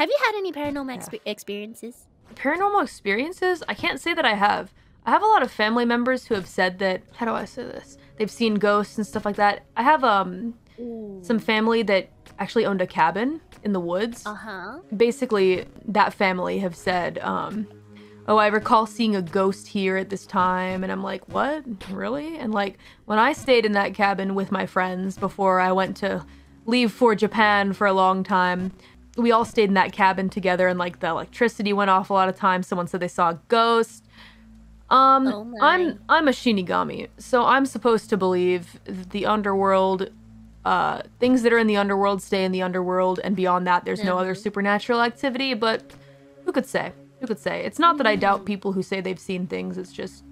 Have you had any paranormal experiences? Paranormal experiences? I can't say that I have. I have a lot of family members who have said that, how do I say this? They've seen ghosts and stuff like that. I have some family that actually owned a cabin in the woods. Basically, that family have said, oh, I recall seeing a ghost here at this time. And I'm like, what? Really? And like, when I stayed in that cabin with my friends before I went to leave for Japan for a long time, we all stayed in that cabin together, and like the electricity went off a lot of times. Someone said they saw a ghost. I'm a Shinigami, so I'm supposed to believe the underworld, things that are in the underworld stay in the underworld, and beyond that there's no other supernatural activity, but who could say? Who could say? It's not that I doubt people who say they've seen things, it's just,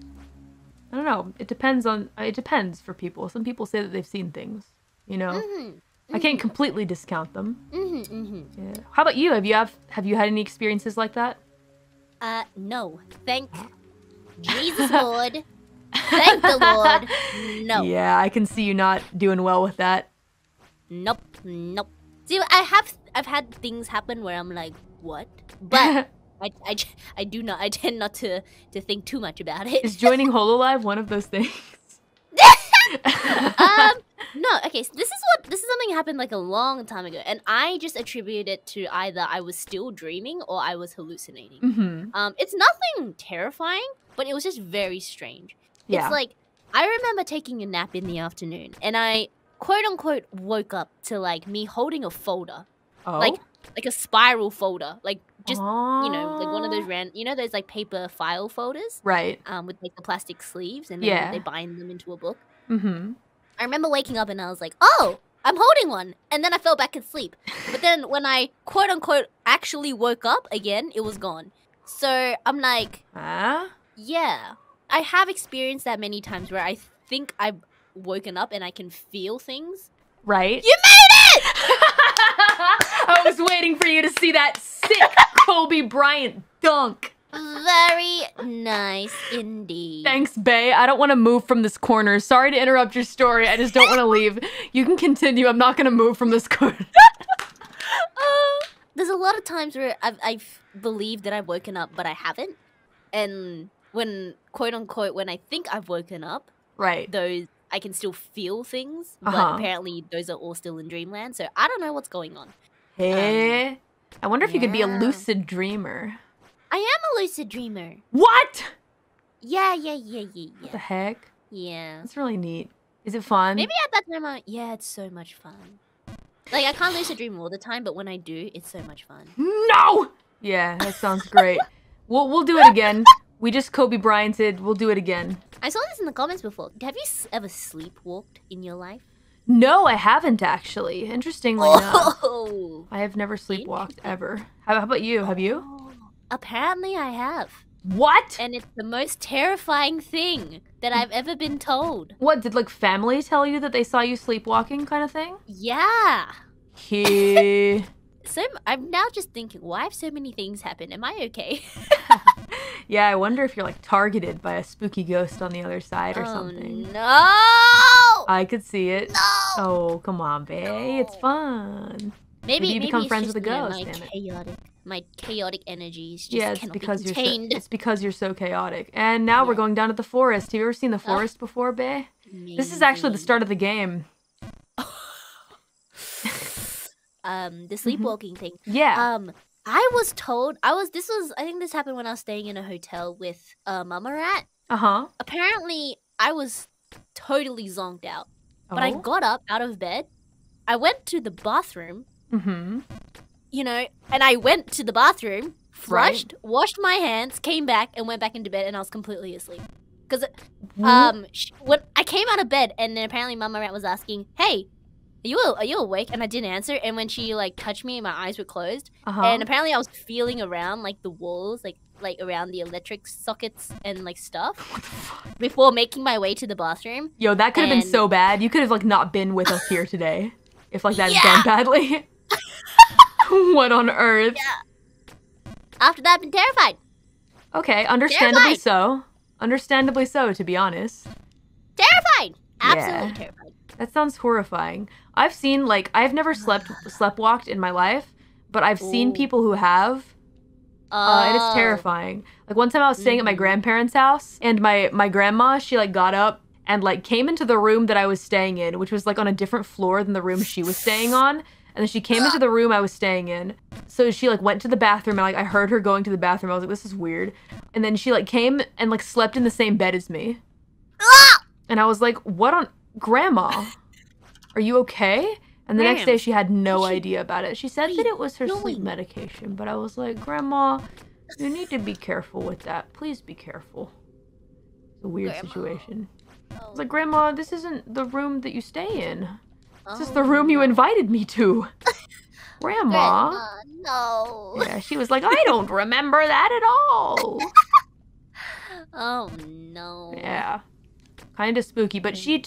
I don't know, it depends for people. Some people say that they've seen things, you know? I can't completely discount them. Yeah. How about you? Have you had any experiences like that? No. Thank Jesus Lord. Thank the Lord. No. Yeah, I can see you not doing well with that. Nope. See, I've had things happen where I'm like, what? But I tend not to think too much about it. Is joining Hololive one of those things? No, okay, so this is something happened like a long time ago, and I just attribute it to either I was still dreaming or I was hallucinating. It's nothing terrifying, but it was just very strange. Yeah. It's like, I remember taking a nap in the afternoon, and I quote-unquote woke up to like me holding a folder. Like a spiral folder, like just, you know, like one of those those like paper file folders? Right. With like the plastic sleeves, and then they bind them into a book. I remember waking up and I was like, oh, I'm holding one. And then I fell back asleep. But then when I, quote unquote, actually woke up again, it was gone. So I'm like, yeah. I have experienced that many times where I think I've woken up and I can feel things. Right. You made it! I was waiting for you to see that sick Kobe Bryant dunk. Very nice indeed. Thanks, Bae. I don't want to move from this corner. Sorry to interrupt your story. I just don't want to leave. You can continue. I'm not going to move from this corner. There's a lot of times where I've believed that I've woken up, but I haven't. And when, quote unquote, when I think I've woken up, right, those I can still feel things, but apparently those are all still in dreamland. So I don't know what's going on. Hey, I wonder if you could be a lucid dreamer. I am a lucid dreamer. What? Yeah. What the heck? Yeah. That's really neat. Is it fun? Maybe at that time, yeah, it's so much fun. Like, I can't lucid dream all the time, but when I do, it's so much fun. No! Yeah, that sounds great. We'll do it again. We just Kobe Bryanted. We'll do it again. I saw this in the comments before. Have you ever sleepwalked in your life? No, I haven't actually. Interestingly enough. I have never sleepwalked ever. How about you? Have you? Apparently I have. What? And it's the most terrifying thing that I've ever been told. What, did like family tell you that they saw you sleepwalking kind of thing? Yeah. So I'm now just thinking, why have so many things happened? Am I okay? Yeah, I wonder if you're like targeted by a spooky ghost on the other side or something. No! I could see it. No! Oh, come on, babe. No. It's fun. Maybe you become friends with a ghost. My chaotic energies just it's cannot because be contained. It's because you're so chaotic. And now we're going down to the forest. Have you ever seen the forest before, bae? This is actually the start of the game. The sleepwalking thing. Yeah. I was told I think this happened when I was staying in a hotel with Mama Rat. Apparently I was totally zonked out. But I got up out of bed. I went to the bathroom. You know, and I went to the bathroom, flushed, washed my hands, came back, and went back into bed, and I was completely asleep. Because when I came out of bed, and then apparently Mama Rat was asking, "Hey, are you awake?" And I didn't answer. And when she like touched me, my eyes were closed. And apparently I was feeling around like the walls, like around the electric sockets and like stuff before making my way to the bathroom. Yo, that could have been so bad. You could have like not been with us here today if like that had gone badly. What on earth? Yeah. After that, I've been terrified. Okay, understandably so. Understandably so, to be honest. Terrified! Absolutely terrified. That sounds horrifying. I've seen, like, I've never sleptwalked in my life, but I've seen people who have. And it's terrifying. Like, one time I was staying at my grandparents' house, and my grandma, she, like, got up and, like, came into the room that I was staying in, which was, like, on a different floor than the room she was staying on. And then she came into the room I was staying in. So she, like, went to the bathroom, and, like, I heard her going to the bathroom. I was like, this is weird. And then she, like, came and, like, slept in the same bed as me. And I was like, what on... Grandma, are you okay? And the next day, she had no idea about it. She said that it was her sleep medication, but I was like, Grandma, you need to be careful with that. Please be careful. It's a weird situation. I was like, Grandma, this isn't the room that you stay in. This is the room you invited me to. Grandma. No. Yeah, she was like, I don't remember that at all. Oh, no. Yeah. Kind of spooky, but she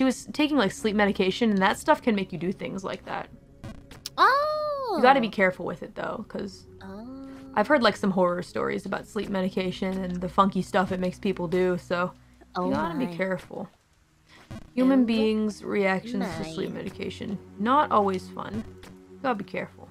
was taking, like, sleep medication, and that stuff can make you do things like that. Oh! You gotta be careful with it, though, because I've heard, like, some horror stories about sleep medication and the funky stuff it makes people do, so you gotta be careful. Human beings' reactions to sleep medication, not always fun. You gotta be careful.